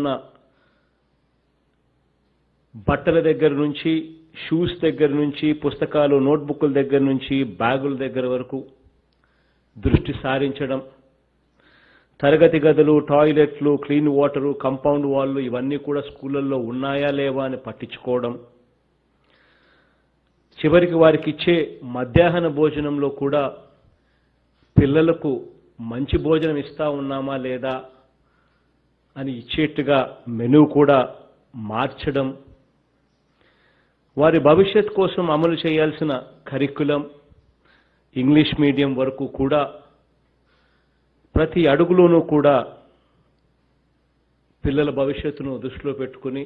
తీసుకుంటున్న బట్టల దగ్గర నుంచి, షూస్ దగ్గర నుంచి, పుస్తకాలు నోట్బుక్ల దగ్గర నుంచి, బ్యాగుల దగ్గర వరకు దృష్టి సారించడం, తరగతి గదులు, టాయిలెట్లు, క్లీన్ వాటరు, కాంపౌండ్ వాళ్లు ఇవన్నీ కూడా స్కూళ్ళల్లో ఉన్నాయా లేవా అని పట్టించుకోవడం, చివరికి వారికి ఇచ్చే మధ్యాహ్న భోజనంలో కూడా పిల్లలకు మంచి భోజనం ఇస్తా ఉన్నామా లేదా అని ఇచ్చేట్టుగా మెనూ కూడా మార్చడం, వారి భవిష్యత్ కోసం అమలు చేయాల్సిన కరికులం ఇంగ్లీష్ మీడియం వరకు కూడా ప్రతి అడుగులోనూ కూడా పిల్లల భవిష్యత్తును దృష్టిలో పెట్టుకుని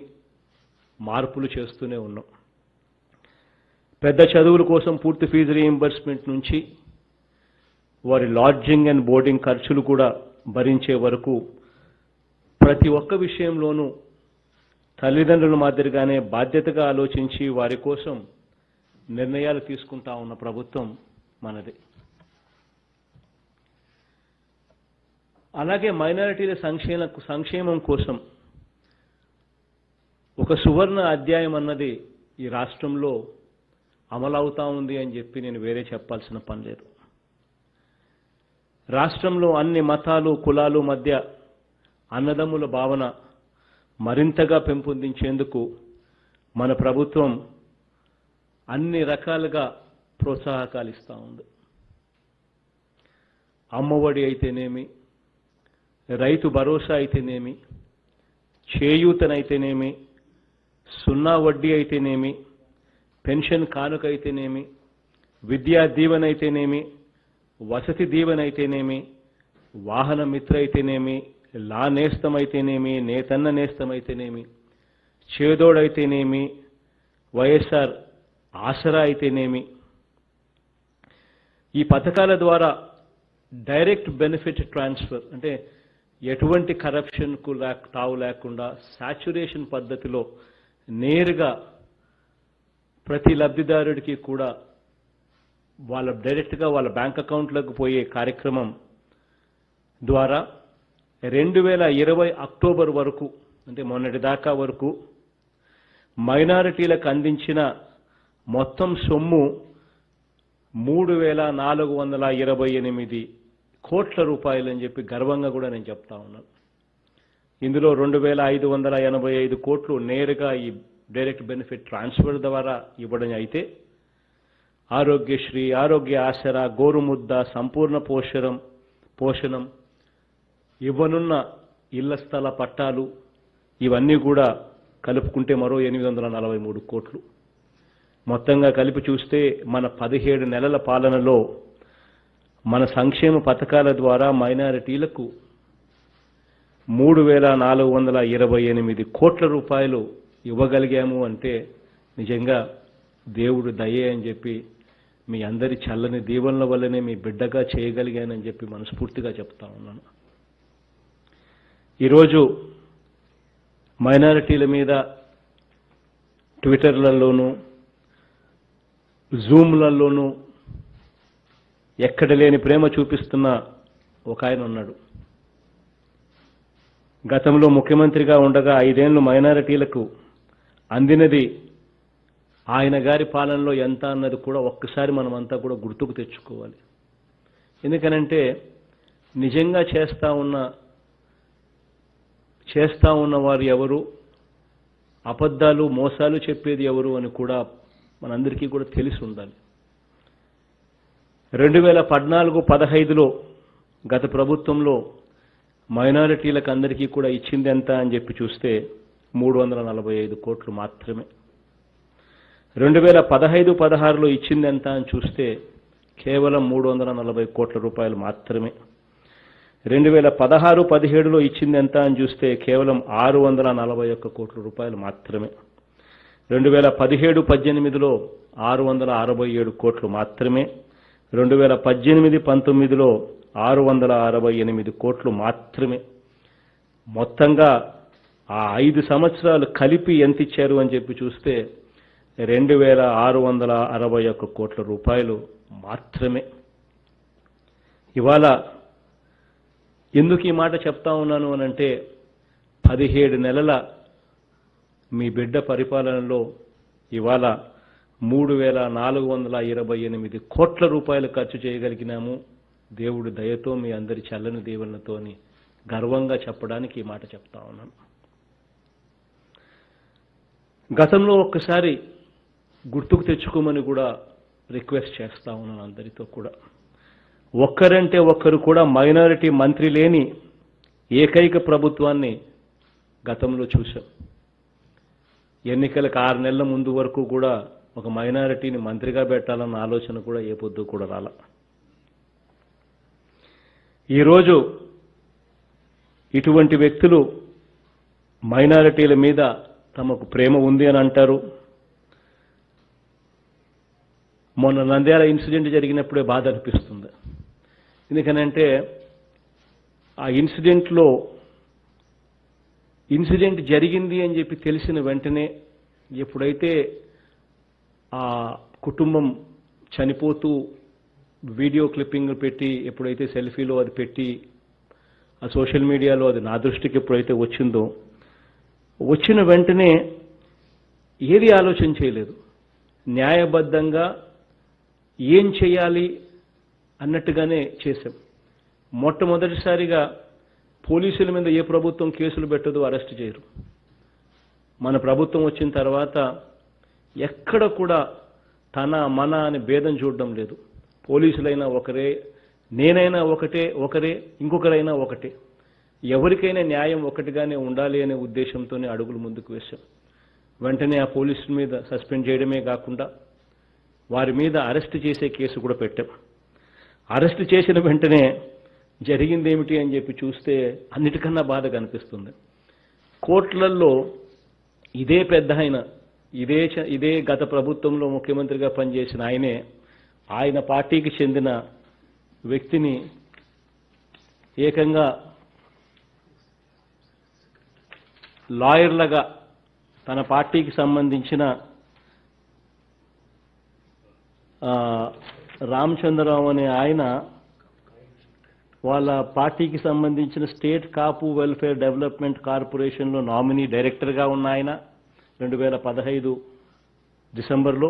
మార్పులు చేస్తూనే ఉన్నాం. పెద్ద చదువుల కోసం పూర్తి ఫీజు రీయింబర్స్మెంట్ నుంచి వారి లాడ్జింగ్ అండ్ బోర్డింగ్ ఖర్చులు కూడా భరించే వరకు ప్రతి ఒక్క విషయంలోనూ తల్లిదండ్రుల మాదిరిగానే బాధ్యతగా ఆలోచించి వారి కోసం నిర్ణయాలు తీసుకుంటా ఉన్న ప్రభుత్వం మనది. అలాగే మైనారిటీల సంక్షేమం కోసం ఒక సువర్ణ అధ్యాయం అన్నది ఈ రాష్ట్రంలో అమలవుతా ఉంది అని చెప్పి నేను వేరే చెప్పాల్సిన పని లేదు. రాష్ట్రంలో అన్ని మతాలు, కులాలు మధ్య అన్నదమ్ముల భావన మరింతగా పెంపొందించేందుకు మన ప్రభుత్వం అన్ని రకాలుగా ప్రోత్సాహకాలు ఇస్తూ ఉంది. అమ్మఒడి అయితేనేమి, రైతు భరోసా అయితేనేమి, చేయూతనైతేనేమి, సున్నా వడ్డీ అయితేనేమి, పెన్షన్ కానుక అయితేనేమి, విద్యా దీవెన అయితేనేమి, వసతి దీవెన అయితేనేమి, వాహన మిత్ర అయితేనేమి, లా నేస్తం అయితేనేమి, నేతన్న నేస్తం అయితేనేమి, చేదోడైతేనేమి, వైఎస్ఆర్ ఆసరా అయితేనేమి, ఈ పథకాల ద్వారా డైరెక్ట్ బెనిఫిట్ ట్రాన్స్ఫర్ అంటే ఎటువంటి కరప్షన్కు తావు లేకుండా సాచ్యురేషన్ పద్ధతిలో నేరుగా ప్రతి లబ్ధిదారుడికి కూడా డైరెక్ట్గా వాళ్ళ బ్యాంక్ అకౌంట్లకు పోయే కార్యక్రమం ద్వారా 2020 అక్టోబర్ వరకు అంటే మొన్నటి దాకా వరకు మైనారిటీలకు అందించిన మొత్తం సొమ్ము 3,428 కోట్ల రూపాయలు అని చెప్పి గర్వంగా కూడా నేను చెప్తా ఉన్నాను. ఇందులో 2,585 కోట్లు నేరుగా ఈ డైరెక్ట్ బెనిఫిట్ ట్రాన్స్ఫర్ ద్వారా ఇవ్వడం అయితే, ఆరోగ్యశ్రీ, ఆరోగ్య ఆసరా, గోరుముద్ద, సంపూర్ణ పోషణం ఇవ్వనున్న ఇళ్ల స్థల పట్టాలు ఇవన్నీ కూడా కలుపుకుంటే మరో 843 కోట్లు. మొత్తంగా కలిపి చూస్తే మన 17 నెలల పాలనలో మన సంక్షేమ పథకాల ద్వారా మైనారిటీలకు 3,428 కోట్ల రూపాయలు ఇవ్వగలిగాము అంటే నిజంగా దేవుడు దయే అని చెప్పి, మీ అందరి చల్లని దీవెనల వల్లనే మీ బిడ్డగా చేయగలిగానని చెప్పి మనస్ఫూర్తిగా చెప్తా ఉన్నాను. ఈరోజు మైనారిటీల మీద ట్విట్టర్లలోనూ, జూమ్లలోనూ ఎక్కడ లేని ప్రేమ చూపిస్తున్న ఒక ఆయన ఉన్నాడు. గతంలో ముఖ్యమంత్రిగా ఉండగా 5 ఏళ్లు మైనారిటీలకు అందినది ఆయన గారి పాలనలో ఎంత అన్నది కూడా ఒక్కసారి మనమంతా కూడా గుర్తుకు తెచ్చుకోవాలి. ఎందుకనంటే నిజంగా చేస్తా ఉన్న వారు ఎవరు, అబద్ధాలు మోసాలు చెప్పేది ఎవరు అని కూడా మనందరికీ కూడా తెలిసి ఉండాలి. 2014-15లో గత ప్రభుత్వంలో మైనారిటీలకు అందరికీ కూడా ఇచ్చింది ఎంత అని చెప్పి చూస్తే 345 కోట్లు మాత్రమే. 2015-16లో ఇచ్చింది ఎంత అని చూస్తే కేవలం 340 కోట్ల రూపాయలు మాత్రమే. 2016-17లో ఇచ్చింది ఎంత అని చూస్తే కేవలం 641 కోట్ల రూపాయలు మాత్రమే. 2017-18లో 667 కోట్లు మాత్రమే. 2018-19లో 668 కోట్లు మాత్రమే. మొత్తంగా ఆ 5 సంవత్సరాలు కలిపి ఎంత ఇచ్చారు అని చెప్పి చూస్తే 2,661 కోట్ల రూపాయలు మాత్రమే. ఇవాళ ఎందుకు ఈ మాట చెప్తా ఉన్నాను అనంటే 17 నెలల మీ బిడ్డ పరిపాలనలో ఇవాళ 3,428 కోట్ల రూపాయలు ఖర్చు చేయగలిగినాము. దేవుడి దయతో మీ అందరి చల్లని దీవెనలతోని గర్వంగా చెప్పడానికి ఈ మాట చెప్తా ఉన్నాను. గతంలో ఒక్కసారి గుర్తుకు తెచ్చుకోమని కూడా రిక్వెస్ట్ చేస్తా ఉన్నాను అందరితో కూడా. ఒక్కరంటే ఒక్కరు కూడా మైనారిటీ మంత్రి లేని ఏకైక ప్రభుత్వాన్ని గతంలో చూశాం. ఎన్నికలకు 6 నెలల ముందు వరకు కూడా ఒక మైనారిటీని మంత్రిగా పెట్టాలన్న ఆలోచన కూడా ఏ పొద్దు కూడా రాల. ఈరోజు ఇటువంటి వ్యక్తులు మైనారిటీల మీద తమకు ప్రేమ ఉంది అని అంటారు. మొన్న నంద్యాల ఇన్సిడెంట్ జరిగినప్పుడే బాధ అనిపిస్తుంది. ఎందుకనంటే ఆ ఇన్సిడెంట్ జరిగింది అని చెప్పి తెలిసిన వెంటనే ఎప్పుడైతే ఆ కుటుంబం చనిపోతూ వీడియో క్లిప్పింగ్ పెట్టి ఎప్పుడైతే సెల్ఫీలో అది పెట్టి ఆ సోషల్ మీడియాలో అది నా దృష్టికి ఎప్పుడైతే వచ్చిందో వచ్చిన వెంటనే ఏది ఆలోచన చేయలేదు. న్యాయబద్ధంగా ఏం చేయాలి అన్నట్టుగానే చేశాం. మొట్టమొదటిసారిగా పోలీసుల మీద ఏ ప్రభుత్వం కేసులు పెట్టదు, అరెస్ట్ చేయరు. మన ప్రభుత్వం వచ్చిన తర్వాత ఎక్కడ కూడా తన మన అని భేదం చూడడం లేదు. పోలీసులైనా ఒకరే, నేనైనా ఒకరే, ఇంకొకరైనా ఒకటే. ఎవరికైనా న్యాయం ఒకటిగానే ఉండాలి అనే ఉద్దేశంతోనే అడుగులు ముందుకు వేశాం. వెంటనే ఆ పోలీసుల మీద సస్పెండ్ చేయడమే కాకుండా వారి మీద అరెస్ట్ చేసే కేసు కూడా పెట్టాం. అరెస్ట్ చేసిన వెంటనే జరిగింది ఏమిటి అని చెప్పి చూస్తే అన్నిటికన్నా బాధగా అనిపిస్తుంది. కోర్టులలో ఇదే పెద్ద ఆయన, ఇదే గత ప్రభుత్వంలో ముఖ్యమంత్రిగా పనిచేసిన ఆయన పార్టీకి చెందిన వ్యక్తిని ఏకంగా లాయర్లుగా తన పార్టీకి సంబంధించిన రామచంద్రరావు అనే ఆయన వాళ్ళ పార్టీకి సంబంధించిన స్టేట్ కాపు వెల్ఫేర్ డెవలప్మెంట్ కార్పొరేషన్లో నామినీ డైరెక్టర్గా ఉన్న ఆయన 2015 డిసెంబర్లో,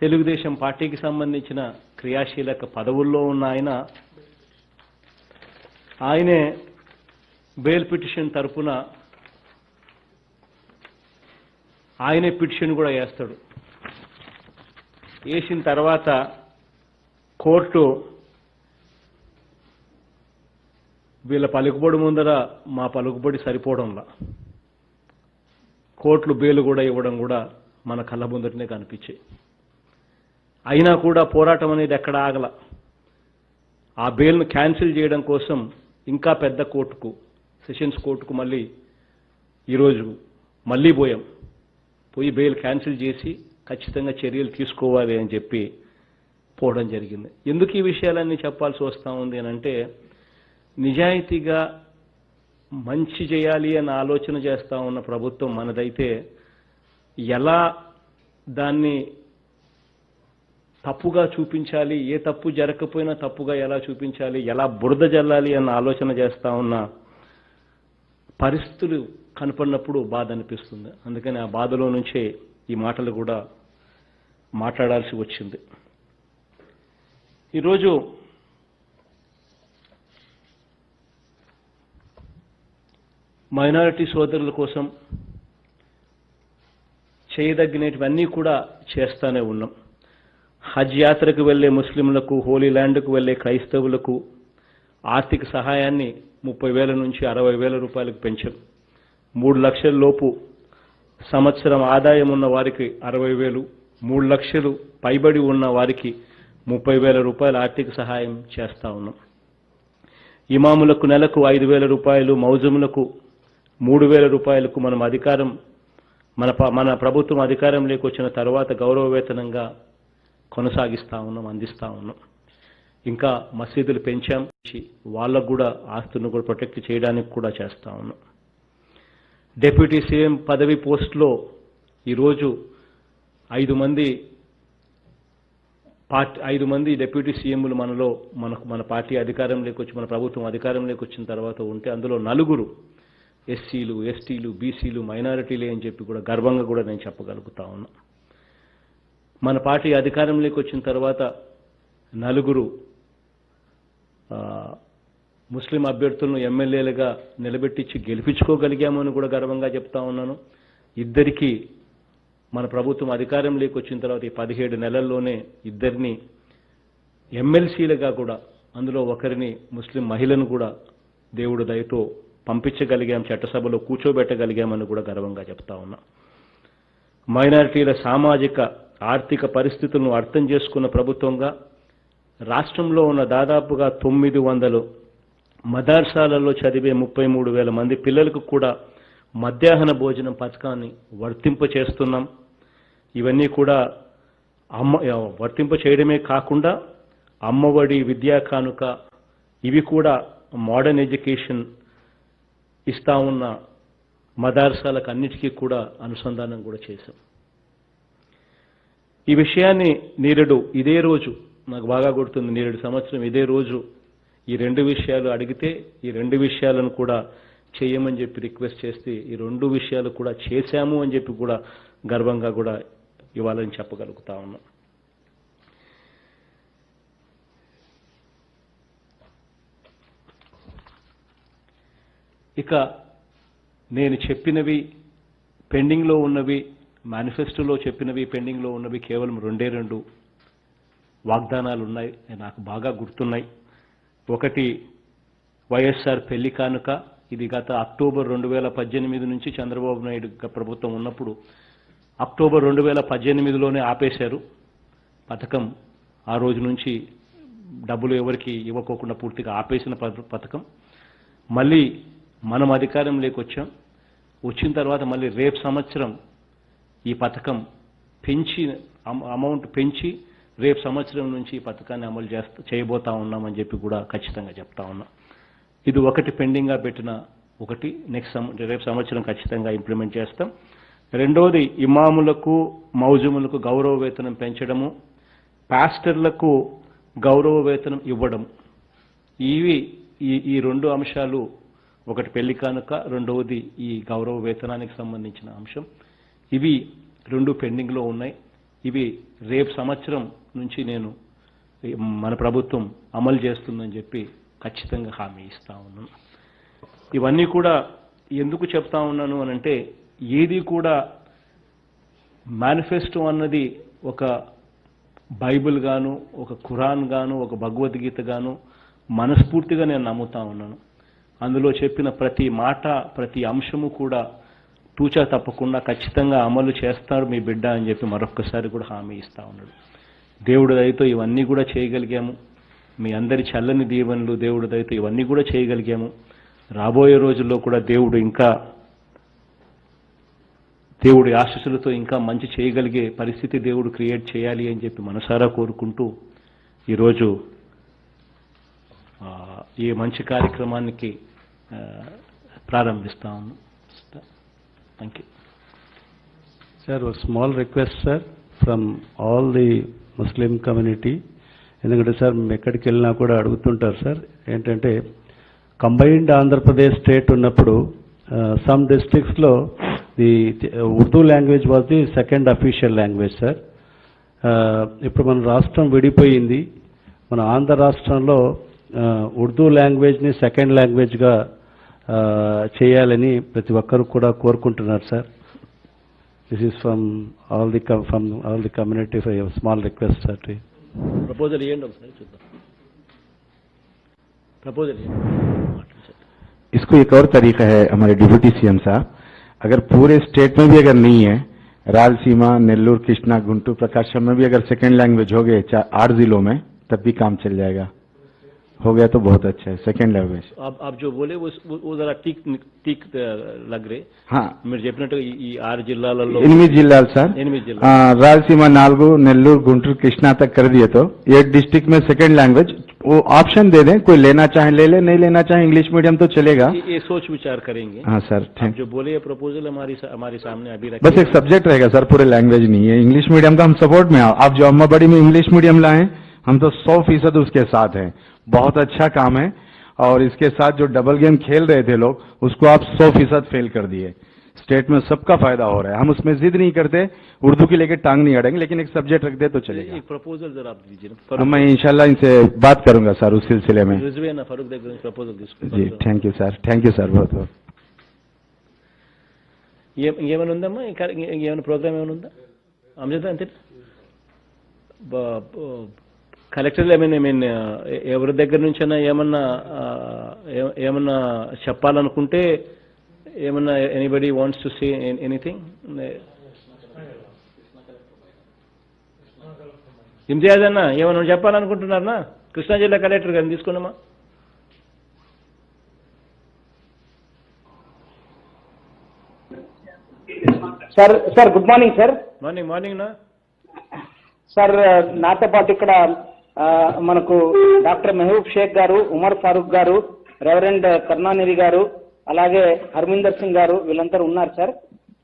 తెలుగుదేశం పార్టీకి సంబంధించిన క్రియాశీలక పదవుల్లో ఉన్న ఆయనే బెయిల్ పిటిషన్ తరపున ఆయనే పిటిషన్ కూడా వేస్తాడు. వేసిన తర్వాత కోర్టు వీళ్ళ పలుకుబడి ముందర మా పలుకుబడి సరిపోవడంలా కోర్టులు బెయిల్ కూడా ఇవ్వడం కూడా మన కళ్ళ ముందరనే కనిపించాయి. అయినా కూడా పోరాటం అనేది ఎక్కడ ఆగల. ఆ బెయిల్ను క్యాన్సిల్ చేయడం కోసం ఇంకా పెద్ద కోర్టుకు, సెషన్స్ కోర్టుకు ఈరోజు మళ్ళీ పోయి బెయిల్ క్యాన్సిల్ చేసి ఖచ్చితంగా చర్యలు తీసుకోవాలి అని చెప్పి పోవడం జరిగింది. ఎందుకు ఈ విషయాలన్నీ చెప్పాల్సి వస్తూ ఉంది అని అంటే, నిజాయితీగా మంచి చేయాలి అన్న ఆలోచన చేస్తూ ఉన్న ప్రభుత్వం మనదైతే ఎలా దాన్ని తప్పుగా చూపించాలి, ఏ తప్పు జరగకపోయినా తప్పుగా ఎలా చూపించాలి, ఎలా బురద జల్లాలి అన్న ఆలోచన చేస్తూ ఉన్న పరిస్థితులు కనపడినప్పుడు బాధ అనిపిస్తుంది. అందుకని ఆ బాధలో నుంచే ఈ మాటలు కూడా మాట్లాడాల్సి వచ్చింది. ఈరోజు మైనారిటీ సోదరుల కోసం చేయదగినవన్నీ కూడా చేస్తూనే ఉన్నాం. హజ్ యాత్రకు వెళ్లే ముస్లింలకు, హోలీ ల్యాండ్కు వెళ్లే క్రైస్తవులకు ఆర్థిక సహాయాన్ని 30,000 నుంచి 60,000 రూపాయలకు పెంచాం. 3 లక్షల లోపు సంవత్సరం ఆదాయం ఉన్న వారికి 60,000, 3 లక్షలు పైబడి ఉన్న వారికి 30,000 రూపాయల ఆర్థిక సహాయం చేస్తూ ఉన్నాం. ఇమాములకు నెలకు 5,000 రూపాయలు, మౌజములకు 3,000 రూపాయలకు మన ప్రభుత్వం అధికారంలోకి వచ్చిన తర్వాత గౌరవ వేతనంగా కొనసాగిస్తూ ఉన్నాం, అందిస్తూ ఉన్నాం. ఇంకా మసీదులు పెంచాం, వాళ్ళకు కూడా ఆస్తులను కూడా ప్రొటెక్ట్ చేయడానికి కూడా చేస్తూ ఉన్నాం. డిప్యూటీ సీఎం పదవి పోస్టులో ఈరోజు 5 మంది డిప్యూటీ సీఎంలు మన పార్టీ అధికారంలోకి వచ్చి, మన ప్రభుత్వం అధికారంలోకి వచ్చిన తర్వాత ఉంటే అందులో 4 ఎస్సీలు, ఎస్టీలు, బీసీలు, మైనారిటీలే అని చెప్పి కూడా గర్వంగా కూడా నేను చెప్పగలుగుతా ఉన్నా. మన పార్టీ అధికారంలోకి వచ్చిన తర్వాత 4 ముస్లిం అభ్యర్థులను ఎమ్మెల్యేలుగా నిలబెట్టించి గెలిపించుకోగలిగామని కూడా గర్వంగా చెప్తా ఉన్నాను. 2 మన ప్రభుత్వం అధికారంలోకి వచ్చిన తర్వాత ఈ 17 నెలల్లోనే 2 ఎమ్మెల్సీలుగా కూడా, అందులో ఒకరిని ముస్లిం మహిళను కూడా దేవుడు దయతో పంపించగలిగాం, చట్టసభలో కూర్చోబెట్టగలిగామని కూడా గర్వంగా చెప్తా ఉన్నా. మైనారిటీల సామాజిక ఆర్థిక పరిస్థితులను అర్థం చేసుకున్న ప్రభుత్వంగా రాష్ట్రంలో ఉన్న దాదాపుగా 900 మదర్సాలలో చదివే 33,000 మంది పిల్లలకు కూడా మధ్యాహ్న భోజనం పథకాన్ని వర్తింపచేస్తున్నాం. ఇవన్నీ కూడా వర్తింప చేయడమే కాకుండా అమ్మఒడి, విద్యా కానుక, ఇవి కూడా మోడర్న్ ఎడ్యుకేషన్ ఇస్తా ఉన్న మదర్సాలకు అన్నిటికీ కూడా అనుసంధానం కూడా చేశాం. ఈ విషయాన్ని ఇదే రోజు నాకు బాగా గుర్తుంది, 7 సంవత్సరం ఇదే రోజు ఈ 2 విషయాలు అడిగితే ఈ 2 విషయాలను కూడా చేయమని చెప్పి రిక్వెస్ట్ చేస్తే ఈ 2 విషయాలు కూడా చేశాము అని చెప్పి కూడా గర్వంగా కూడా ఇవ్వాలని చెప్పగలుగుతా ఉన్నాం. ఇక నేను చెప్పినవి పెండింగ్లో ఉన్నవి, మేనిఫెస్టోలో చెప్పినవి పెండింగ్లో ఉన్నవి కేవలం 2 వాగ్దానాలు ఉన్నాయి, నాకు బాగా గుర్తున్నాయి. ఒకటి వైఎస్ఆర్ పెళ్లి కానుక. ఇది గత అక్టోబర్ 2018 నుంచి చంద్రబాబు నాయుడు ప్రభుత్వం ఉన్నప్పుడు అక్టోబర్ 2018లోనే ఆపేశారు పథకం. ఆ రోజు నుంచి డబ్బులు ఎవరికి ఇవ్వకోకుండా పూర్తిగా ఆపేసిన పథకం. మళ్ళీ మనం అధికారంలోకి వచ్చిన తర్వాత మళ్ళీ రేపు సంవత్సరం ఈ పథకం పెంచి అమౌంట్ పెంచి రేపు సంవత్సరం నుంచి ఈ పథకాన్ని అమలు చేయబోతా ఉన్నామని చెప్పి కూడా ఖచ్చితంగా చెప్తా ఉన్నాం. ఇది ఒకటి పెండింగ్గా పెట్టిన ఒకటి. రేపు సంవత్సరం ఖచ్చితంగా ఇంప్లిమెంట్ చేస్తాం. రెండోది ఇమాములకు, మౌజుములకు గౌరవ వేతనం పెంచడము, పాస్టర్లకు గౌరవ వేతనం ఇవ్వడం. ఈ 2 అంశాలు, ఒకటి పెళ్లి కానుక, రెండవది ఈ గౌరవ వేతనానికి సంబంధించిన అంశం. ఇవి 2 పెండింగ్లో ఉన్నాయి. ఇవి రేపు సంవత్సరం నుంచి మన ప్రభుత్వం అమలు చేస్తుందని చెప్పి ఖచ్చితంగా హామీ ఇస్తా ఉన్నాను. ఇవన్నీ కూడా ఎందుకు చెప్తా ఉన్నాను అనంటే, ఏది కూడా మేనిఫెస్టో అన్నది ఒక బైబిల్ గాను, ఒక ఖురాన్ గాను, ఒక భగవద్గీత గాను మనస్ఫూర్తిగా నేను నమ్ముతా ఉన్నాను. అందులో చెప్పిన ప్రతి మాట, ప్రతి అంశము కూడా తూచా తప్పకుండా ఖచ్చితంగా అమలు చేస్తారు మీ బిడ్డ అని చెప్పి మరొక్కసారి కూడా హామీ ఇస్తా ఉన్నాడు. దేవుడి దయతో ఇవన్నీ కూడా చేయగలిగాము. మీ అందరి చల్లని దీవెనలు, దేవుడి దయతో ఇవన్నీ కూడా చేయగలిగాము. రాబోయే రోజుల్లో కూడా దేవుడి ఆశీస్సులతో ఇంకా మంచి చేయగలిగే పరిస్థితి దేవుడు క్రియేట్ చేయాలి అని చెప్పి మనసారా కోరుకుంటూ ఈరోజు ఈ మంచి కార్యక్రమానికి ప్రారంభిస్తా ఉన్నాం. Thank you. Sir, a small request, sir, from all the Muslim community. ఎందుకంటే సార్ మేము ఎక్కడికి వెళ్ళినా కూడా అడుగుతుంటారు సార్, ఏంటంటే కంబైన్డ్ ఆంధ్రప్రదేశ్ స్టేట్ ఉన్నప్పుడు సమ్ డిస్ట్రిక్ట్స్లో the Urdu language was the second official language sir. ఇప్పుడు మన రాష్ట్రం విడిపోయింది. మన ఆంధ్ర రాష్ట్రంలో ఉర్దూ లాంగ్వేజ్ని సెకండ్ లాంగ్వేజ్గా చేయాలని ప్రతి ఒక్కరు కూడా కోరుకుంటున్నారు sir. This is from all the community. Small request sir. Proposal ఇవ్వండి ఒకసారి చూద్దాం. ప్రపోజల్ इसको एक और तरीका है हमारे डिप्टी सीएम साहब, अगर पूरे स्टेट में भी अगर नहीं है, रायलसीमा, नेल्लूर, कृष्णा, गुंटूर, प्रकाशम में भी अगर सेकेंड लैंग्वेज हो गए 8 जिलों में, तब भी काम चल जाएगा. हो गया तो बहुत अच्छा है सेकेंड लैंग्वेज. आप जो बोले वो जरा टीक लग रहे. हाँ, మీరు చెప్పినట్టు ఈ 6 జిల్లాలలో 8 जिल्लाल सर. 8 జిల్లా. रायलसीमा 4, नेल्लूर, गुंटूर, कृष्णा तक कर दिए तो ये डिस्ट्रिक्ट में सेकेंड लैंग्वेज वो ऑप्शन दे दें, कोई लेना चाहे ले ले, नहीं लेना चाहे इंग्लिश मीडियम तो चलेगा. ये सोच विचार करेंगे. हाँ सर, जो बोले ये प्रपोजल हमारे सामने अभी रखे. बस एक सब्जेक्ट रहेगा सर, पूरे लैंग्वेज नहीं है. इंग्लिश मीडियम का हम सपोर्ट में आप जो अम्मा बड़ी में इंग्लिश मीडियम लाए, हम तो 100% उसके साथ हैं. बहुत अच्छा काम है और इसके साथ जो डबल गेम खेल रहे थे लोग, उसको आप 100% फेल कर दिए। स्टेट में सबका फायदा हो रहा है। हम उसमें जिद नहीं करते, उर्दू की लेके टांग नहीं अड़ेंगे, लेकिन एक सब्जेक्ट रख दे तो चलेगा। एक प्रपोजल जरा आप दीजिए मैं इंशाल्लाह इनसे बात करूंगा सर उस सिलसिले में। रिजवेना ఫరూక్ దగ్గర నుంచి ప్రపోజల్ जी తీసుకుంటాం. थैंक यू सर बहुत बहुत। ఏమైనా ఉందమ్మా ఏమైనా ప్రోగ్రామ్ ఏమైనా ఉందా అమ్జద్ అంతే కలెక్టర్ ఐ మీన్ ఎవరి దగ్గర నుంచైనా ఏమన్నా చెప్పాలనుకుంటే ఏమన్నా anybody wants to say anything? Imtiaz అన్న ఏమన్నా చెప్పాలనుకుంటున్నారన్నా? కృష్ణా జిల్లా కలెక్టర్ గారిని తీసుకున్నామా? Sir good morning sir. Morning నా సార్ నాతో పాటు ఇక్కడ మనకు డాక్టర్ మెహబూబ్ షేక్ గారు, ఉమర్ ఫారూక్ గారు, రెవరెండ్ కరుణానిధి గారు, అలాగే హర్మిందర్ సింగ్ గారు వీళ్ళందరూ ఉన్నారు sir.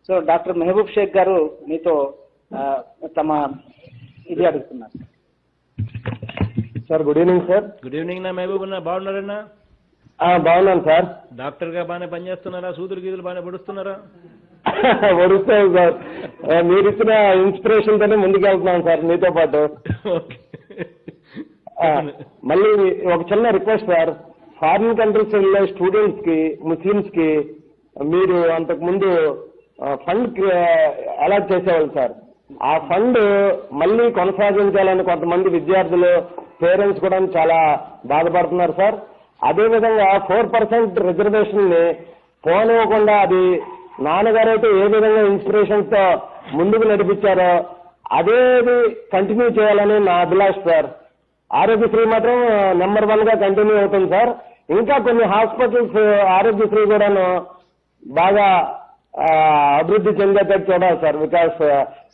So doctor Mehboob Shaikh గారు మీతో తమ ఇది అడుగుతున్నారు sir. Good evening sir. Good evening నా మహబూబ్ అన్న, బాగున్నారన్నా? బాగున్నాను సార్. డాక్టర్గా బాగానే పనిచేస్తున్నారా? సూదులు గీదులు బాగానే పడుస్తున్నారా? వరుస్తాయి సార్. మీరు ఇచ్చిన ఇన్స్పిరేషన్ తోనే ముందుకెళ్తున్నాం సార్ మీతో పాటు. మళ్ళీ ఒక చిన్న రిక్వెస్ట్ సార్, ఫారిన్ కంట్రీస్ వెళ్ళే స్టూడెంట్స్ కి, ముస్లిమ్స్ కి మీరు అంతకు ముందు ఫండ్ అలాట్ చేసేవాళ్ళు సార్. ఆ ఫండ్ మళ్ళీ కొనసాగించాలని కొంతమంది విద్యార్థులు, పేరెంట్స్ కూడా చాలా బాధపడుతున్నారు సార్. అదేవిధంగా 4% రిజర్వేషన్ ని పోనివ్వకుండా, అది నాన్నగారైతే ఏ విధంగా ఇన్స్పిరేషన్ తో ముందుకు నడిపించారో అదేది కంటిన్యూ చేయాలని నా అభిలాష సార్. ఆరోగ్యశ్రీ మాత్రం నెంబర్ 1 గా కంటిన్యూ అవుతుంది సార్. ఇంకా కొన్ని హాస్పిటల్స్ ఆరోగ్యశ్రీ కూడాను బాగా అభివృద్ధి చెందేటట్టు చూడాలి sir. Because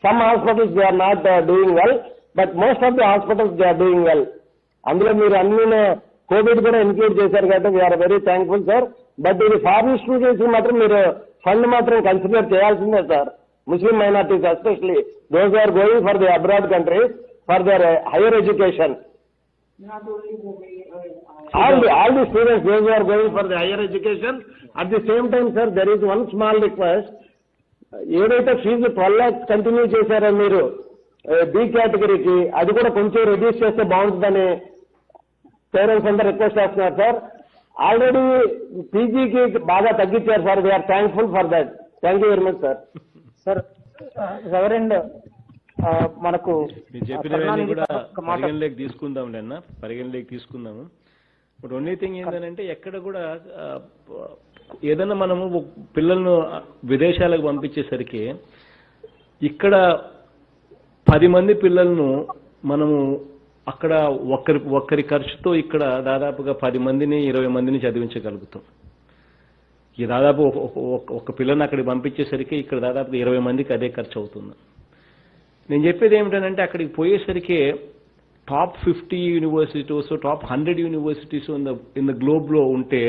some hospitals they are not doing well, but most of the hospitals they are doing well. అందులో మీరు అన్ని కోవిడ్ కూడా ఇన్క్లూడ్ చేశారు కాబట్టి we're very thankful sir. But ఇది ఫారిన్ స్టూడెంట్స్ మాత్రం మీరు ఫండ్ మాత్రం కన్సిడర్ చేయాల్సిందే sir. Muslim minorities especially those are going for the abroad countries for their higher education. all the students those who are going for the higher education. At the same time sir, there is one small request. ఏదైతే fee 12 lakhs continue చేశారో మీరు B కేటగిరీకి, అది కూడా కొంచెం reduce చేస్తే బాగుంటుందని parents అందరూ రిక్వెస్ట్ చేస్తున్నారు సార్. ఆల్రెడీ పీజీకి బాగా తగ్గించారు sir. We're thankful for that. Thank you very much sir. Sir reverend మనకు మీరు చెప్పినవన్నీ కూడా పరిగణలోకి తీసుకుందాంలే అన్న, పరిగణలోకి తీసుకుందాము. బట్ ఓన్లీ థింగ్ ఏంటంటే ఎక్కడ కూడా ఏదన్నా మనము పిల్లలను విదేశాలకు పంపించేసరికి ఇక్కడ 10 మంది పిల్లలను మనము అక్కడ ఒక్కరి ఖర్చుతో ఇక్కడ దాదాపుగా 10 మందిని 20 మందిని చదివించగలుగుతాం. ఈ దాదాపు ఒక పిల్లని అక్కడికి పంపించేసరికి ఇక్కడ దాదాపు 20 మందికి అదే ఖర్చు అవుతుంది. నేను చెప్పేది ఏమిటంటే అక్కడికి పోయేసరికి top 50 universities, top 100 universities in the గ్లోబ్లో ఉంటే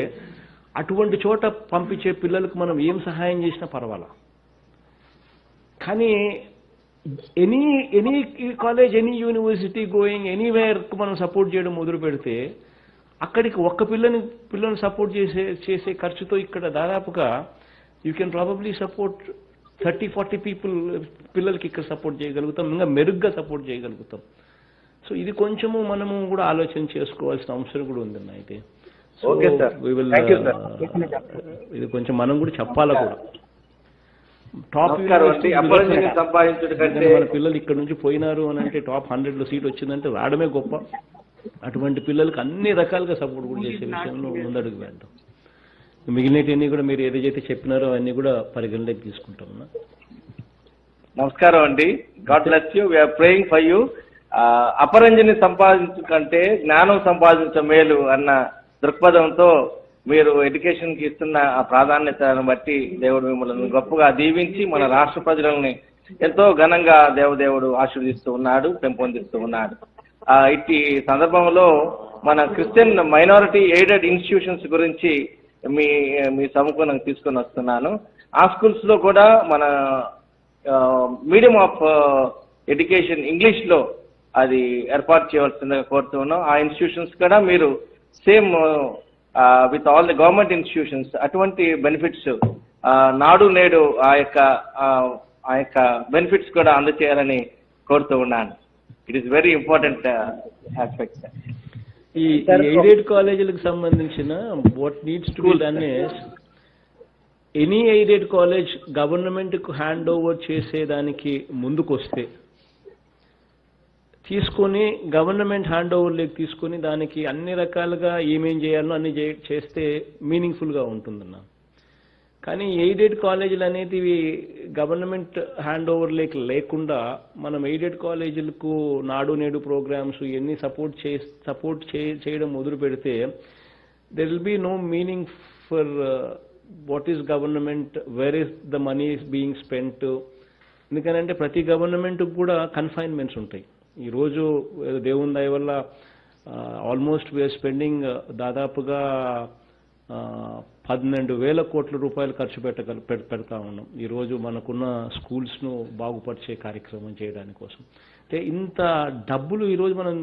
అటువంటి చోట పంపించే పిల్లలకు మనం ఏం సహాయం చేసినా పర్వాలా. కానీ any college, any university going ఎనీవేర్కు మనం సపోర్ట్ చేయడం మొదలు పెడితే అక్కడికి ఒక్క పిల్లని సపోర్ట్ చేసే ఖర్చుతో ఇక్కడ దాదాపుగా యూ కెన్ ప్రాబబ్లీ సపోర్ట్ 30-40 పిల్లలకి ఇక్కడ సపోర్ట్ చేయగలుగుతాం, ఇంకా మెరుగ్గా సపోర్ట్ చేయగలుగుతాం. సో ఇది కొంచెము మనము కూడా ఆలోచన చేసుకోవాల్సిన అవసరం కూడా ఉందన్న. అయితే ఇది కొంచెం మనం కూడా చెప్పాలా కూడా. టాప్ మన పిల్లలు ఇక్కడ నుంచి పోయినారు అని అంటే టాప్ 100లో సీట్ వచ్చిందంటే రావడమే గొప్ప. అటువంటి పిల్లలకు అన్ని రకాలుగా సపోర్ట్ కూడా చేసే విషయంలో ముందడుగు వేద్దాం. మిగిలినవన్నీ కూడా మీరు ఏదైతే చెప్పినారో అవన్నీ కూడా పరిగణలోకి తీసుకుంటామన్నా. నమస్కారం అండి. God bless you. We are praying for you. అపరంజిని సంపాదించు కంటే జ్ఞానం సంపాదించే మేలు అన్న దృక్పథంతో మీరు ఎడ్యుకేషన్కి ఇస్తున్న ఆ ప్రాధాన్యతను బట్టి దేవుడు మిమ్మల్ని గొప్పగా దీవించి మన రాష్ట్ర ప్రజలని ఎంతో ఘనంగా దేవదేవుడు ఆశీర్వదిస్తూ ఉన్నాడు, పెంపొందిస్తూ ఉన్నాడు. ఇట్టి సందర్భంలో మన క్రిస్టియన్ మైనారిటీ ఎయిడెడ్ ఇన్స్టిట్యూషన్స్ గురించి మీ సముఖంగా తీసుకొని వస్తున్నాను. ఆ స్కూల్స్లో కూడా మన మీడియం ఆఫ్ ఎడ్యుకేషన్ ఇంగ్లీష్లో అది ఏర్పాటు చేయవలసిందిగా కోరుతూ ఉన్నాం. ఆ ఇన్స్టిట్యూషన్స్ కూడా మీరు same with all the government institutions అటువంటి బెనిఫిట్స్ నాడు నేడు ఆ యొక్క బెనిఫిట్స్ కూడా అందచేయాలని కోరుతూ ఉన్నాను. It is very important aspect. ఈ ఎయిడెడ్ కాలేజీలకు సంబంధించిన what needs to be done is any aided college గవర్నమెంట్కు హ్యాండ్ ఓవర్ చేసేదానికి ముందుకొస్తే తీసుకొని గవర్నమెంట్ హ్యాండ్ ఓవర్లోకి తీసుకొని దానికి అన్ని రకాలుగా ఏమేం చేయాలో అన్ని చేస్తే మీనింగ్ఫుల్గా ఉంటుందన్న. కానీ ఎయిడెడ్ కాలేజీలు అనేది గవర్నమెంట్ హ్యాండ్ ఓవర్లోకి లేకుండా మనం ఎయిడెడ్ కాలేజీలకు నాడు నేడు ప్రోగ్రామ్స్ ఇవన్నీ సపోర్ట్ చేయడం మొదలు పెడితే there will be no meaning for what is government, where is the money is being spent. ఎందుకనంటే ప్రతి గవర్నమెంట్కి కూడా కన్ఫైన్మెంట్స్ ఉంటాయి. ఈరోజు దేవుని దయ వల్ల ఆల్మోస్ట్ వీఆర్ స్పెండింగ్ దాదాపుగా 12,000 కోట్ల రూపాయలు ఖర్చు పెడతా ఉన్నాం ఈరోజు మనకున్న స్కూల్స్ను బాగుపరిచే కార్యక్రమం చేయడానికి కోసం. అంటే ఇంత డబ్బులు ఈరోజు మనం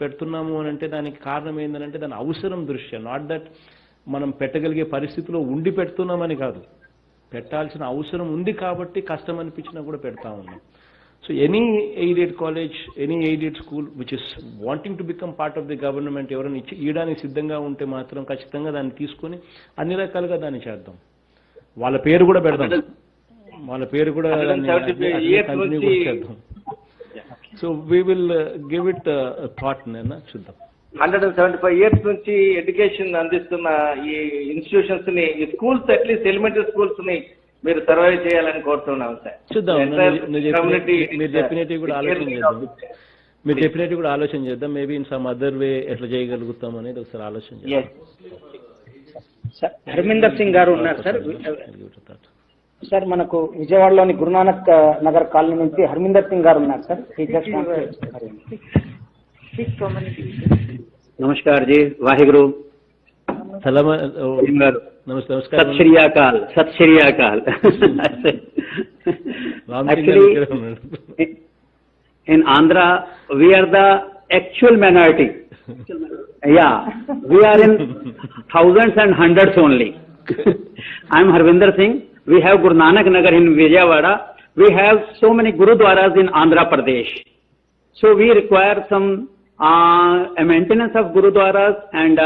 పెడుతున్నాము అని అంటే దానికి కారణం ఏంటంటే దాని అవసరం దృష్ట్యా, నాట్ దట్ మనం పెట్టగలిగే పరిస్థితిలో ఉండి పెడుతున్నామని కాదు, పెట్టాల్సిన అవసరం ఉంది కాబట్టి కష్టం అనిపించినా కూడా పెడతా ఉన్నాం. So any aided college, any aided school which is wanting to become part of the government, ఎవరైనా ఇయడానికి సిద్ధంగా ఉంటే మాత్రం ఖచ్చితంగా దాన్ని తీసుకొని అన్ని రకాలుగా దాన్ని చేద్దాం. వాళ్ళ పేరు కూడా పెడదాం, వాళ్ళ పేరు కూడా కంటిన్యూ కూడా చేద్దాం. So we will give it thought. నేను చూద్దాం. 175 years నుంచి ఎడ్యుకేషన్ అందిస్తున్న ఈ ఇన్స్టిట్యూషన్స్ ని, ఈ స్కూల్స్ అట్లీస్ట్ ఎలిమెంటరీ స్కూల్స్ ని మీరు సర్వైవ్ చేయాలని కోరుతున్నాం సార్. చూద్దాం. మీరు డెఫినెట్లీ కూడా ఆలోచన చేద్దాం. Maybe in some other way ఎట్లా చేయగలుగుతాం అనేది ఒకసారి ఆలోచన చేద్దాం. హర్మిందర్ సింగ్ గారు ఉన్నారు సార్. సార్ మనకు విజయవాడలోని గురునానక్ నగర్ కాలనీ నుంచి హర్మిందర్ సింగ్ గారు ఉన్నారు సార్. नमस्कार जी, वाहिगुरु, सलाम, नमस्कार, सत श्री अकाल, सत श्री अकाल. Actually, in Andhra, we are the actual minority. Yeah, we are in thousands and hundreds only. I am Harvinder Singh. We have Guru Nanak Nagar in Vijayawada. We have so many Gurudwaras in Andhra Pradesh. So we require some maintenance of Gurudwaras and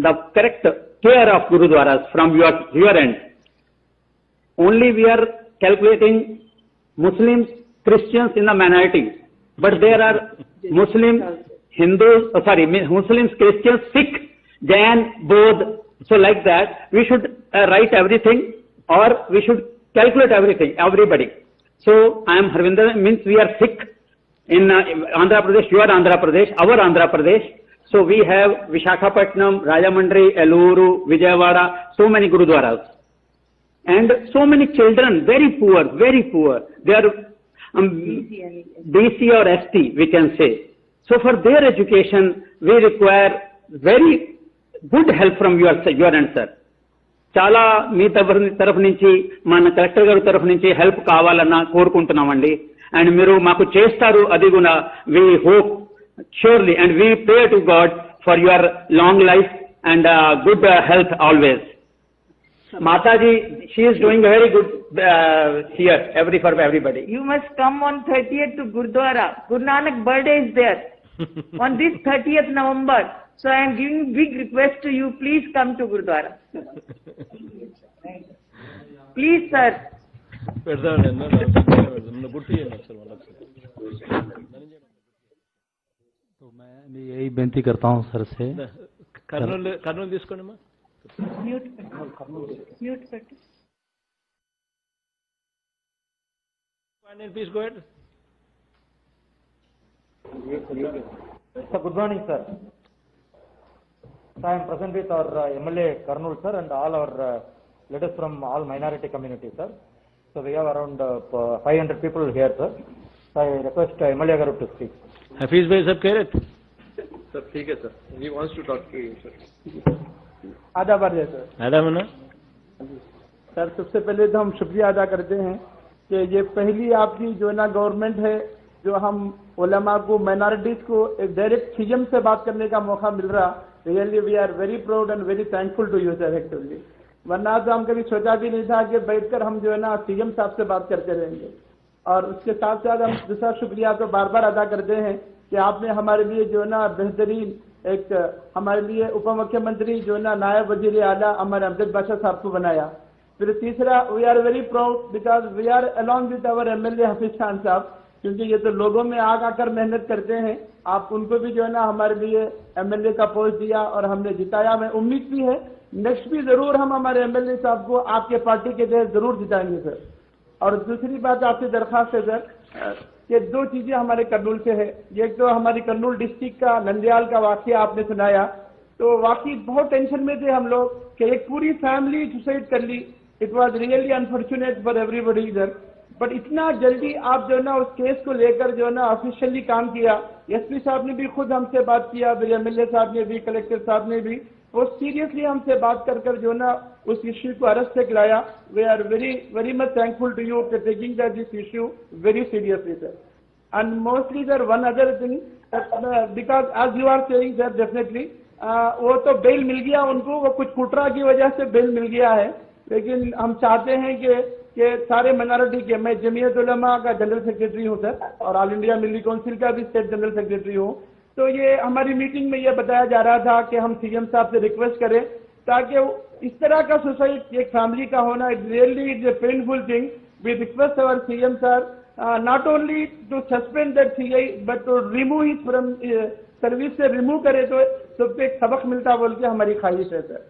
the correct care of Gurudwaras from your end. Only we are calculating Muslims, Christians in the minority, but there are Muslims, Hindus, Muslims, Christians, Sikh, Jain, Bodh. So like that, we should write everything, or we should calculate everything, everybody. So I am Harvinder, means we are Sikh. In Andhra Pradesh, your Andhra Pradesh, our Andhra Pradesh. So we have Visakhapatnam, Rajamundry, Eluru, Vijayawada, so many Gurudwaras. And so many children, very poor, very poor. They are BC or ST, we can say. So for their education, we require very good help from your end, sir. చాలా మీ తరఫు నుంచి, మన collector గారి తరఫు నుంచి help కావాలన్నా కోరుకుంటున్నామండి. And మీరు మాకు చేస్తారు, అది కూడా we hope surely, and we pray to God for your long life and good health always. Mataji, she is doing very good here, for everybody. You must come on 30th to Gurdwara. Guru Nanak birthday is there on this 30th November. So I am giving big request to you, please come to Gurdwara. Please, sir. तो मैं यही बेनती करता हूँ sir से. कर्नूल తీసుకోండి మా. Mute పెట్టు. Please go ahead. Sir, good morning, sir. So I am present with our MLA Karnool, sir, and all our leaders from all minority communities, sir. So we have around 500 people here, sir. So I request MLA Garu to speak. Hafiz bhai sab keh rahe the? Sir, ठीक है sir. He wants to talk to you, sir. आधा बार sir. आधा मना. Sir, सबसे पहले तो हम शुक्रिया अदा करते हैं कि ये पहली आपकी जो ना गवर्नमेंट है, जो हम उलमा को, माइनॉरिटीज को एक डायरेक्ट सीएम से बात करने का मौका मिल रहा, really we are very proud and very thankful to you sir actually, वरना तो हम कभी सोचा भी नहीं था कि बैठकर हम जो है ना सीएम साहब से बात करते रहेंगे। और उसके साथ साथ हम दूसरा शुक्रिया तो बार बार अदा करते हैं कि आपने हमारे लिए जो है ना बेहतरीन एक हमारे लिए उप मुख्यमंत्री जो है ना नायब वजीर आला हमारे अमजद बादशाह साहब को बनाया। फिर तीसरा, we are very proud because we are along with our MLA Hafeez Khan Sahab, क्योंकि ये तो लोगों में आग आकर मेहनत करते हैं। आप उनको भी जो है ना हमारे लिए एमएलए का पोस्ट दिया और हमने जिताया। मैं उम्मीद भी है नेक्स्ट भी जरूर हम हमारे एमएलए साहब को आपके पार्टी के तहत जरूर जिताएंगे सर। और दूसरी बात आपसे दरखास्त है सर कि दो चीजें हमारे कर्नूल से है। एक तो हमारी कर्नूल डिस्ट्रिक्ट का नंदियाल का वाकया आपने सुनाया, तो वाकई बहुत टेंशन में थे हम लोग कि एक पूरी फैमिली सुसाइड कर ली। It was really unfortunate for everybody इधर, बट इतना जल्दी आप जो है ना उस केस को लेकर जो है ना ऑफिशियली काम किया। एसपी साहब ने भी खुद हमसे बात किया, मेरे एमएलए साहब ने भी, कलेक्टर साहब ने भी, वो सीरियसली हमसे बात कर कर जो है ना उस इश्यू को अरेस्ट तक लाया। We are very much thankful to you for taking this issue very seriously sir. And mostly sir one other thing, because as you are saying sir definitely वो तो बेल मिल गया उनको, वो कुछ कुटरा की वजह से बेल मिल गया है, लेकिन हम चाहते हैं कि सारे माइनॉरिटी के, मैं जमीयत उलमा का जनरल सेक्रेटरी हूँ सर और ऑल इंडिया मिली काउंसिल का भी स्टेट जनरल सेक्रेटरी हूँ, तो ये हमारी मीटिंग में ये बताया जा रहा था कि हम सीएम साहब से रिक्वेस्ट करें ताकि इस तरह का सुसाइड एक फैमिली का होना it really is a painful thing. We request our CM sir not only to suspend that CI but to remove his from service से रिमूव करे तो सबको एक सबक मिलता बोल के हमारी ख्वाहिश है sir.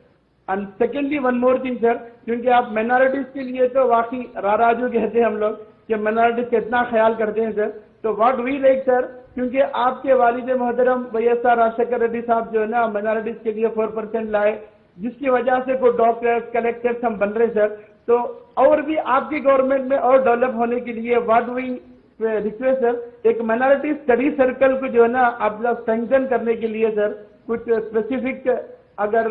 And secondly one more thing sir, क्योंकि आप माइनॉरिटीज के लिए तो वाकई राराजू कहते हैं हम लोग कि माइनॉरिटीज का इतना ख्याल करते हैं सर, तो व्हाट वी लाइक सर, क्योंकि आपके वालिद मोहतरम वाईएसआर राजशेखर रेड्डी साहब जो है ना माइनॉरिटीज के लिए 4% लाए, जिसकी वजह से कोई डॉक्टर्स कलेक्टर्स हम बन रहे सर, तो और भी आपकी गवर्नमेंट में और डेवलप होने के लिए व्हाट वी रिक्वेस्ट सर, एक माइनॉरिटी स्टडी सर्कल को जो है ना आप लोग स्ट्रेंथन करने के लिए सर कुछ स्पेसिफिक अगर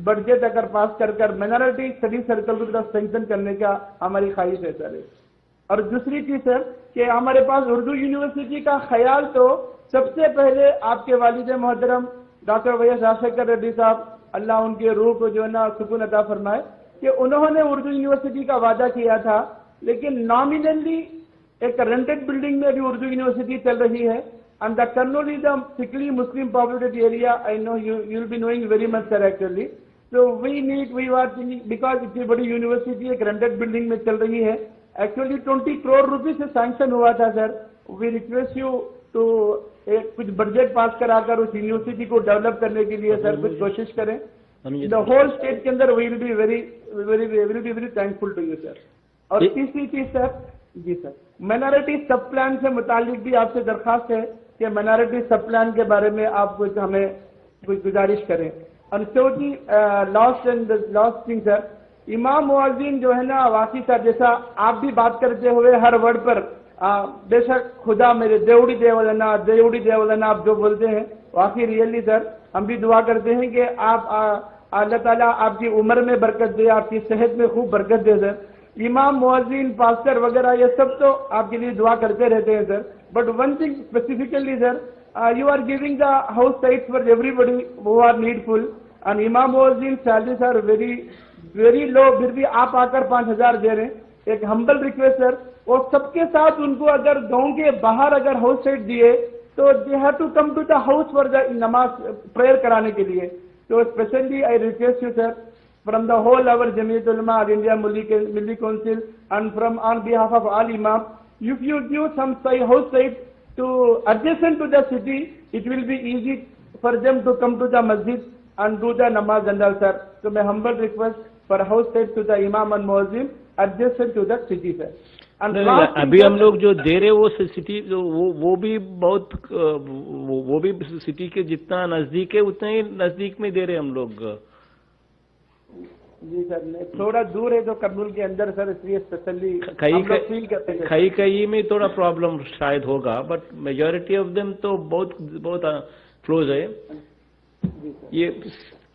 बजट अगर पास कर माइनॉरिटी स्टडी सर्कल को थोड़ा स्ट्रेंथन करने का हमारी ख्वाहिश है सर। और दूसरी चीज सर कि हमारे पास उर्दू यूनिवर्सिटी का ख्याल तो सबसे पहले आपके वालिद मोहतरम डॉक्टर वाईएस राजशेखर रेड्डी साहब, अल्लाह उनके रूह को जो है ना सुकून अता फरमाए, कि उन्होंने उर्दू यूनिवर्सिटी का वादा किया था, लेकिन नॉमिनली एक रेंटेड बिल्डिंग में भी उर्दू यूनिवर्सिटी चल रही है। And the Kurnool is a thickly Muslim populated area. I know you'll be knowing very much sir actually. So we are thinking because इतनी बड़ी यूनिवर्सिटी एक रेंटेड बिल्डिंग में चल रही है, एक्चुअली 20 करोड़ रुपए से सैंक्शन हुआ था sir. We request you to कुछ बजट पास कराकर उस यूनिवर्सिटी को डेवलप करने के लिए सर कुछ कोशिश करें। द होल स्टेट के अंदर we will be very thankful to you sir. और तीसरी चीज सर, जी सर, माइनॉरिटी सब प्लान से मुतालिक भी आपसे दरखास्त है कि माइनॉरिटी सब प्लान के बारे में आप कुछ हमें कुछ गुजारिश करें। और चौथी लास्ट थिंग सर, इमाम मुअज्जिन जो है ना वाकई सर जैसा आप भी बात करते हुए हर वर्ड पर बेशक खुदा मेरे देवड़ी देवलना आप जो बोलते हैं वाकई रियली सर, हम भी दुआ करते हैं कि आप अल्लाह ताला आपकी उम्र में बरकत दे, आपकी सेहत में खूब बरकत दे सर। इमाम मुअज्जिन पास्टर वगैरह ये सब तो आपके लिए दुआ करते रहते हैं sir, but one thing specifically sir, you are giving the house sites for everybody who are needful and imam muazzin salaries are very low, फिर भी आप आकर 5,000 दे रहे हैं। एक हम्बल रिक्वेस्ट सर, और सबके साथ उनको अगर गांव के बाहर अगर हाउस साइट दिए तो they have to come to the house for the namaz prayer कराने के लिए। तो specially I request you sir from the whole our Jamiat Ulama of India Milli Council and from on behalf of all imam, if you give some house site to adjacent to the city, it will be easy for them to come to the masjid and do the namaz and all sir. So my humble request for house site to the imam and muazzin adjacent to the city sir. अभी हम लोग जो दे रहे वो city वो भी बहुत वो भी सिटी के जितना नजदीक है उतना ही नजदीक में दे रहे हम लोग। जी सर, थोड़ा दूर है तो कर्नूल के अंदर सर, इसलिए स्पेशली कहीं में थोड़ा प्रॉब्लम शायद होगा, बट मेजॉरिटी ऑफ देम तो बहुत क्लोज है। ये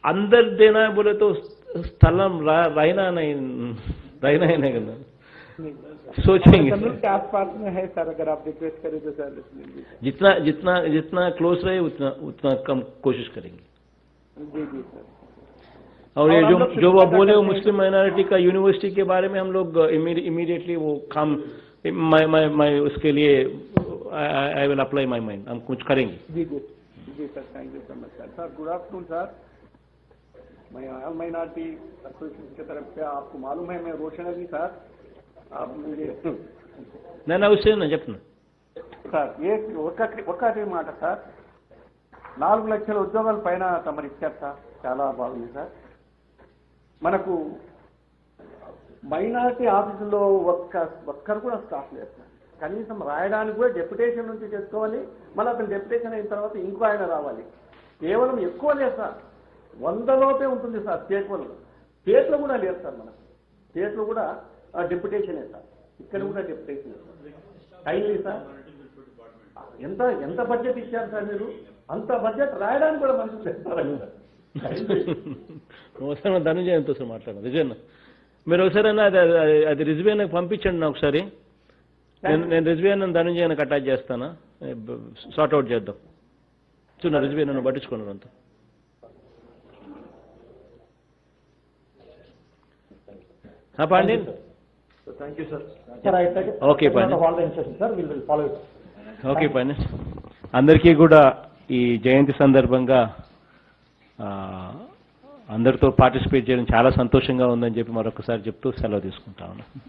अंदर देना है बोले तो स्थलम रहना नहीं करना, सोचेंगे कर्नूल के आसपास में है सर, अगर आप रिक्वेस्ट करें तो सर जितना क्लोज रहे उतना कम कोशिश करेंगे। जी जी सर। और ये और हम जो लोग जो वो शिक्षा बोले वो करते हैं। मुस्लिम माइनॉरिटी का यूनिवर्सिटी के बारे में हम लोग इमीडिएटली वो काम मैं उसके लिए I will apply my mind, हम कुछ करेंगे। जी जी जी sir, thank you so much sir. Sir good afternoon sir, मैं ऑल माइनॉरिटी एसोसिएशन की तरफ से, आपको मालूम है मैं रोशन अली सर, आप मुझे ना उससे ना చెప్పను సార్ ఒక్కటి మాట సార్, 4 లక్షల ఉద్యోగాల పైన తమరు ఇచ్చారు సార్, చాలా బాగుంది సార్. మనకు మైనారిటీ ఆఫీసులో ఒక్కరు కూడా స్టాఫ్ లేదు సార్. కనీసం రాయడానికి కూడా డెప్యుటేషన్ నుంచి చేసుకోవాలి, మళ్ళీ అతను డెప్యుటేషన్ అయిన తర్వాత ఇంకో ఆయన రావాలి. కేవలం ఎక్కువ లేదు సార్, 100 లోపే ఉంటుంది సార్ స్టేట్ వాళ్ళు. స్టేట్లో కూడా లేదు సార్, మనకు స్టేట్లో కూడా డెప్యుటేషనే సార్, ఇక్కడ కూడా డెప్యుటేషన్ కైండ్లీ సార్. ఎంత బడ్జెట్ ఇచ్చారు సార్ మీరు, అంత బడ్జెట్ రాయడానికి కూడా మనుషులు చేస్తారు. ఒకసారి ధనుంజయంతో సార్ మాట్లాడాను. రిజన్ మీరు ఒకసారి అన్న అది రిజ్వేన్కి పంపించండి నా ఒకసారి, నేను రిజ్వేన్ ధనుంజయానికి అటాచ్ చేస్తానా, సార్ట్అవుట్ చేద్దాం. చూడండి రిజ్వేన్ నన్ను పట్టించుకున్నారు అంతా. Pandian thank you sir. Sir I take okay Pandian, all the instructions sir, will follow it. Okay Pandian. అందరికీ కూడా ఈ జయంతి సందర్భంగా అందరితో పార్టిసిపేట్ చేయడం చాలా సంతోషంగా ఉందని చెప్పి మరొకసారి చెప్తూ సెలవు తీసుకుంటా ఉన్నాను.